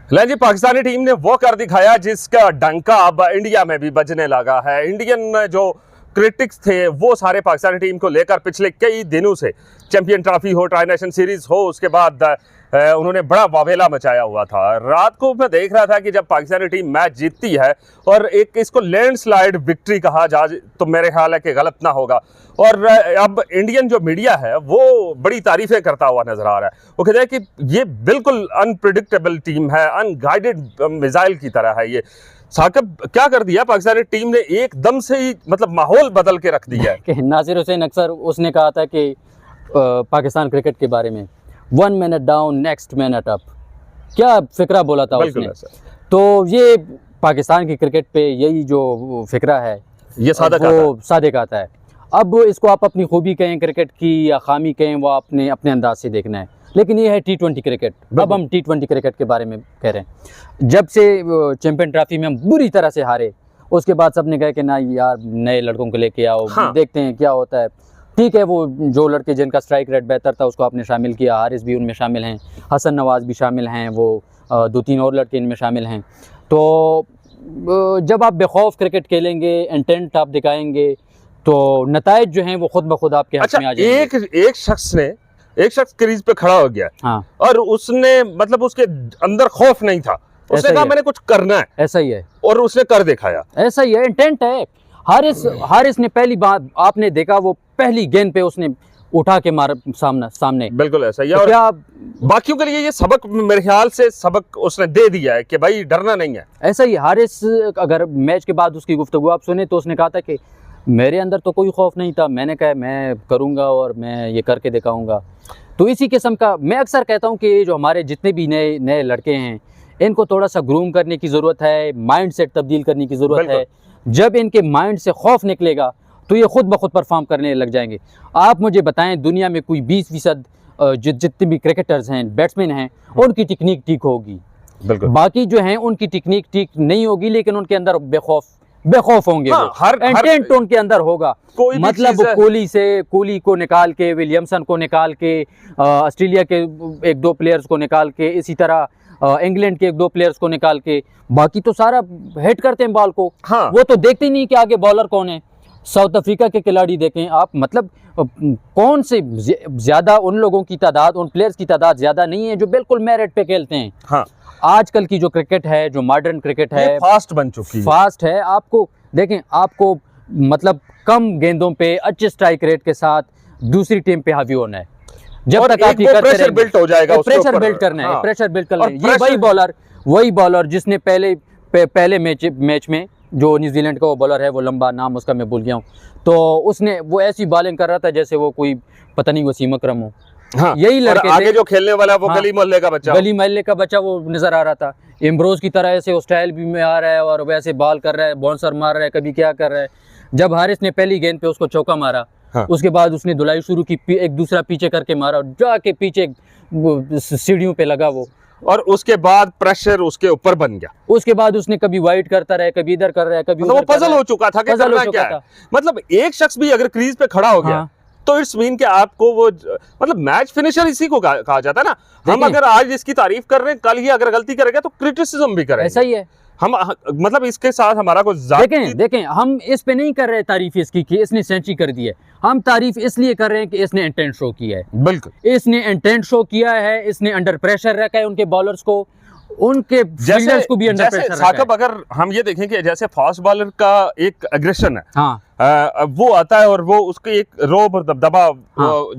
ले जी, पाकिस्तानी टीम ने वो कर दिखाया जिसका डंका अब इंडिया में भी बजने लगा है। इंडियन जो क्रिटिक्स थे वो सारे पाकिस्तानी टीम को लेकर पिछले कई दिनों से, चैंपियन ट्रॉफी हो, ट्राई नेशन सीरीज हो, उसके बाद उन्होंने बड़ा वावेला मचाया हुआ था। रात को मैं देख रहा था कि जब पाकिस्तानी टीम मैच जीतती है और एक इसको लैंडस्लाइड विक्ट्री कहा जा तो मेरे ख्याल है कि गलत ना होगा। और अब इंडियन जो मीडिया है वो बड़ी तारीफें करता हुआ नजर आ रहा है। वो कहता है कि ये बिल्कुल अनप्रिडिक्टेबल टीम है, अनगाइडेड मिसाइल की तरह है। ये साकिब, क्या कर दिया पाकिस्तानी टीम ने, एकदम से ही मतलब माहौल बदल के रख दिया है। नासिर हुसैन अक्सर उसने कहा था कि पाकिस्तान क्रिकेट के बारे में 1 minute down next minute up, क्या फिक्रा बोला था उसने। तो ये पाकिस्तान की क्रिकेट पे यही जो फिक्रा है ये सादिक आता है। अब इसको आप अपनी खूबी कहें क्रिकेट की या खामी कहें, वो अपने अंदाज से देखना है। लेकिन ये है T20 क्रिकेट। अब हम T20 क्रिकेट के बारे में कह रहे हैं। जब से चैंपियन ट्रॉफी में हम बुरी तरह से हारे, उसके बाद सबने कहा कि ना यार नए लड़कों को लेके आओ, देखते हैं क्या होता है। ठीक है, वो जो लड़के जिनका स्ट्राइक रेट बेहतर था उसको आपने शामिल किया, हारिस भी उनमें शामिल हैं, हसन नवाज़ भी शामिल हैं, वो 2-3 और लड़के इनमें शामिल हैं। तो जब आप बेखौफ क्रिकेट खेलेंगे, इंटेंट आप दिखाएंगे, तो नताइज जो हैं वो खुद ब खुद आपके हाथ में आ जाएंगे। एक शख्स क्रीज पे खड़ा हो गया, हाँ, और उसने मतलब उसके अंदर खौफ नहीं था, उसने कहा मैंने कुछ करना है, ऐसा ही है, और उसने कर दिखाया। ऐसा ही है, इंटेंट है। हारिस ने पहली बात आपने देखा, वो पहली गेंद पे उसने उठा के मार सामने। बिल्कुल ऐसा ही है। तो और क्या बाकियों के लिए ये सबक, मेरे ख्याल से सबक उसने दे दिया है कि भाई डरना नहीं है। ऐसा ही हारिस, अगर मैच के बाद उसकी गुफ्तगू आप सुने तो उसने कहा था कि मेरे अंदर तो कोई खौफ नहीं था, मैंने कहा मैं करूंगा और मैं ये करके दिखाऊंगा। तो इसी किस्म का मैं अक्सर कहता हूं कि जो हमारे जितने भी नए लड़के हैं, इनको थोड़ा सा ग्रूम करने की ज़रूरत है, माइंड सेट तब्दील करने की ज़रूरत है। जब इनके माइंड से खौफ निकलेगा तो ये खुद ब खुद परफॉर्म करने लग जाएंगे। आप मुझे बताएं, दुनिया में कोई 20% जितने भी क्रिकेटर्स हैं, बैट्समैन हैं, उनकी टेक्निक ठीक होगी, बाकी जो हैं उनकी टेक्निक ठीक नहीं होगी, लेकिन उनके अंदर बेखौफ होंगे। इंटेंट उनके अंदर होगा। मतलब कोहली को निकाल के, विलियमसन को निकाल के, ऑस्ट्रेलिया के 1-2 प्लेयर्स को निकाल के, इसी तरह इंग्लैंड के 1-2 प्लेयर्स को निकाल के, बाकी तो सारा हिट करते हैं बॉल को। वो तो देखते ही नहीं कि आगे बॉलर कौन है। साउथ अफ्रीका के खिलाड़ी देखें आप, मतलब कौन से ज्यादा उन लोगों की तादाद, उन प्लेयर्स की तादाद ज्यादा नहीं है जो बिल्कुल मेरिट पे खेलते हैं। हाँ। आजकल की जो क्रिकेट है, जो मॉडर्न क्रिकेट है, फास्ट बन चुकी है, फास्ट है। आपको देखें, आपको मतलब कम गेंदों पे अच्छे स्ट्राइक रेट के साथ दूसरी टीम पे हावी होना है। जब तक आप प्रेशर बिल्ड हो जाएगा, प्रेशर बिल्ड करना है, प्रेशर बिल्ड करना है। ये वही बॉलर जिसने पहले मैच में जो न्यूजीलैंड का वो बॉलर है, वो लंबा नाम उसका मैं भूल गया हूँ, तो उसने वो ऐसी बॉलिंग कर रहा था जैसे वो कोई पता नहीं वसीम अकरम हो। हाँ, यही लड़के आगे जो खेलने वाला वो गली मोहल्ले का बच्चा वो नजर आ रहा था। इम्ब्रोज की तरह ऐसे स्टाइल भी में आ रहा है और वैसे बॉल कर रहा है, बाउंसर मार रहा है, कभी क्या कर रहा है। जब हारिस ने पहली गेंद पे उसको चौका मारा, उसके बाद उसने धुलाई शुरू की, एक दूसरा पीछे करके मारा, जाके पीछे सीढ़ियों पे लगा वो, और उसके बाद प्रेशर उसके ऊपर बन गया। उसके बाद उसने कभी वाइड करता रहा, कभी इधर कर रहा है, कभी वो पजल हो चुका था कि करना क्या है। मतलब एक शख्स भी अगर क्रीज पे खड़ा हो गया तो इट्स मीन कि आपको वो, मतलब मैच फिनिशर इसी को कहा जाता है ना। हम अगर आज इसकी तारीफ कर रहे हैं, कल ही अगर गलती करेगा तो क्रिटिसिज्म भी करेंगे। ऐसा ही है। हम मतलब इसके साथ हमारा कुछ देखें, हम इस पे नहीं कर रहे तारीफ इसकी कि इसने सेंचुरी कर दी है। हम तारीफ इसलिए कर रहे हैं कि इसने इंटेंट शो किया है। बिल्कुल, इसने इंटेंट शो किया है, इसने अंडर प्रेशर रखा है उनके बॉलर्स को, उनके फील्डर्स को भी अंडर प्रेशर रखा है। अगर हम ये देखें कि जैसे फास्ट बॉलर का एक एग्रेशन है, हाँ, वो आता है और वो उसके एक रोब और दबदबा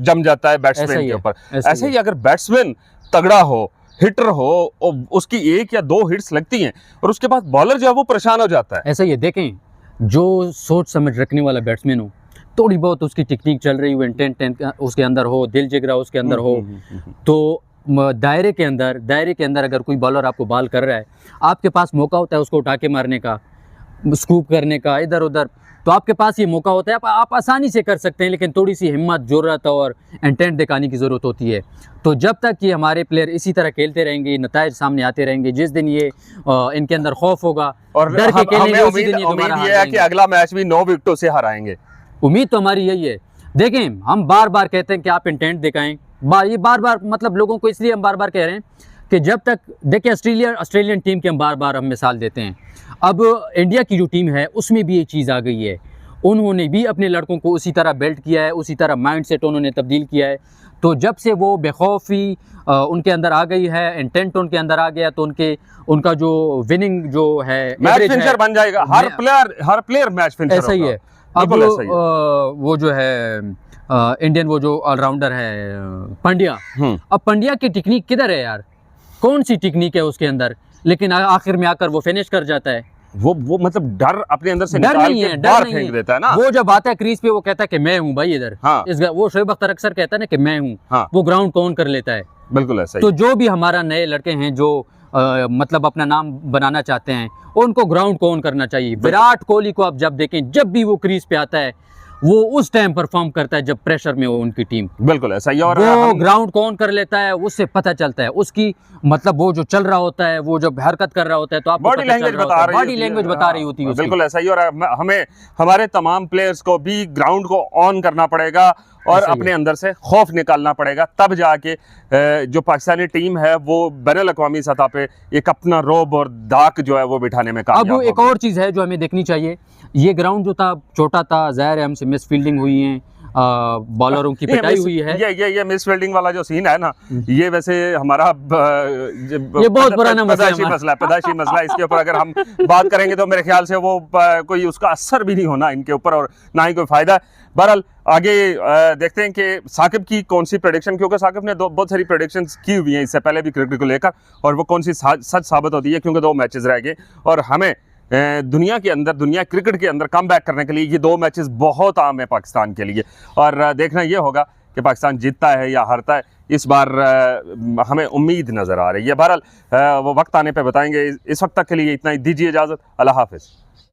जम जाता है बैट्समैन के ऊपर। ऐसे ही अगर बैट्समैन तगड़ा हो, हिटर हो, और उसकी 1 या 2 हिट्स लगती हैं और उसके बाद बॉलर जो है वो परेशान हो जाता है। ऐसा ही है। देखें, जो सोच समझ रखने वाला बैट्समैन हो, थोड़ी बहुत उसकी टेक्निक चल रही हो, इंटेंट उसके अंदर हो, दिल जिगरा उसके अंदर हो, तो दायरे के अंदर अगर कोई बॉलर आपको बॉल कर रहा है, आपके पास मौका होता है उसको उठा के मारने का, स्कूप करने का, इधर उधर, तो आपके पास ये मौका होता है, आप आसानी से कर सकते हैं। लेकिन थोड़ी सी हिम्मत, जुर्रत और इंटेंट दिखाने की ज़रूरत होती है। तो जब तक ये हमारे प्लेयर इसी तरह खेलते रहेंगे, नताइज सामने आते रहेंगे, जिस दिन ये इनके अंदर खौफ होगा और डर के खेलेंगे, उसी दिन ये दोबारा ये है कि अगला मैच भी 9 विकेटों से हराएंगे। उम्मीद तो हमारी यही है। देखें, हम बार बार कहते हैं कि आप इंटेंट दिखाएं, ये बार बार मतलब लोगों को इसलिए हम बार बार कह रहे हैं कि जब तक देखिए ऑस्ट्रेलियन टीम के हम बार बार हम मिसाल देते हैं, अब इंडिया की जो टीम है उसमें भी ये चीज़ आ गई है, उन्होंने भी अपने लड़कों को उसी तरह बेल्ट किया है, उसी तरह माइंड सेट उन्होंने तब्दील किया है। तो जब से वो बेखौफी उनके अंदर आ गई है, इंटेंट उनके अंदर आ गया, तो उनका जो विनिंग जो है मैच average फिनिशर है, बन जाएगा, हर प्लेयर मैच फिनिशर ऐसा ही है। अब बिल्कुल ऐसा ही है। वो जो है इंडियन वो जो ऑलराउंडर है पंड्या, अब पंड्या की टेक्निक किधर है यार, कौन सी टेक्निक है उसके अंदर, लेकिन आखिर में आकर वो फिनिश कर जाता है। वो मतलब डर अपने अंदर से डर निकाल नहीं के है, बाहर डर नहीं फेंक है। देता है ना। वो जब आता है क्रीज पे वो कहता है कि मैं हूँ भाई इधर। हाँ। वो शोएब अख्तर अक्सर कहता है ना कि मैं हूँ। हाँ। वो ग्राउंड को ऑन कर लेता है। बिल्कुल ऐसा ही तो जो भी हमारा नए लड़के हैं जो मतलब अपना नाम बनाना चाहते हैं, उनको ग्राउंड को ऑन करना चाहिए। विराट कोहली को आप जब देखें, जब भी वो क्रीज पे आता है वो उस टाइम परफॉर्म करता है जब प्रेशर में हो उनकी टीम। बिल्कुल ऐसा ही। और वो ग्राउंड को ऑन कर लेता है, उससे पता चलता है उसकी मतलब वो जो चल रहा होता है, वो जब हरकत कर रहा होता है तो आपको बॉडी लैंग्वेज बता रही बॉडी लैंग्वेज बता रही होती है उसकी। बिल्कुल ऐसा ही। और हमें हमारे तमाम प्लेयर्स को भी ग्राउंड को ऑन करना पड़ेगा और अपने अंदर से खौफ निकालना पड़ेगा, तब जाके जो पाकिस्तानी टीम है वो बैनुल अक़वामी सतह पे एक अपना रोब और दाग जो है वो बिठाने में कामयाब अब एक और चीज़ है जो हमें देखनी चाहिए, ये ग्राउंड जो था छोटा था, ज़ाहिर है हमसे मिस फील्डिंग हुई है, बॉलरों की पिटाई हुई है। ये मिस फील्डिंग वाला जो सीन है ना, ये वैसे हमारा ये बहुत पुराना पैदाइशी मसला है। इसके ऊपर अगर हम बात करेंगे तो मेरे ख्याल से वो कोई उसका असर भी नहीं होना इनके ऊपर और ना ही कोई फायदा। बहरहाल आगे देखते हैं कि साकिब की कौन सी प्रेडिक्शन, क्योंकि साकिब ने बहुत सारी प्रेडिक्शंस की हुई हैं इससे पहले भी क्रिकेट को लेकर, और वो कौन सी सच साबित होती है, क्योंकि 2 मैचेस रह गए और हमें दुनिया क्रिकेट के अंदर कम बैक करने के लिए ये 2 मैचेस बहुत आम है पाकिस्तान के लिए। और देखना ये होगा कि पाकिस्तान जीतता है या हारता है। इस बार हमें उम्मीद नज़र आ रही है। बहरहाल वो वक्त आने पे बताएंगे। इस वक्त तक के लिए इतना ही, दीजिए इजाज़त। अल्लाह हाफिज़।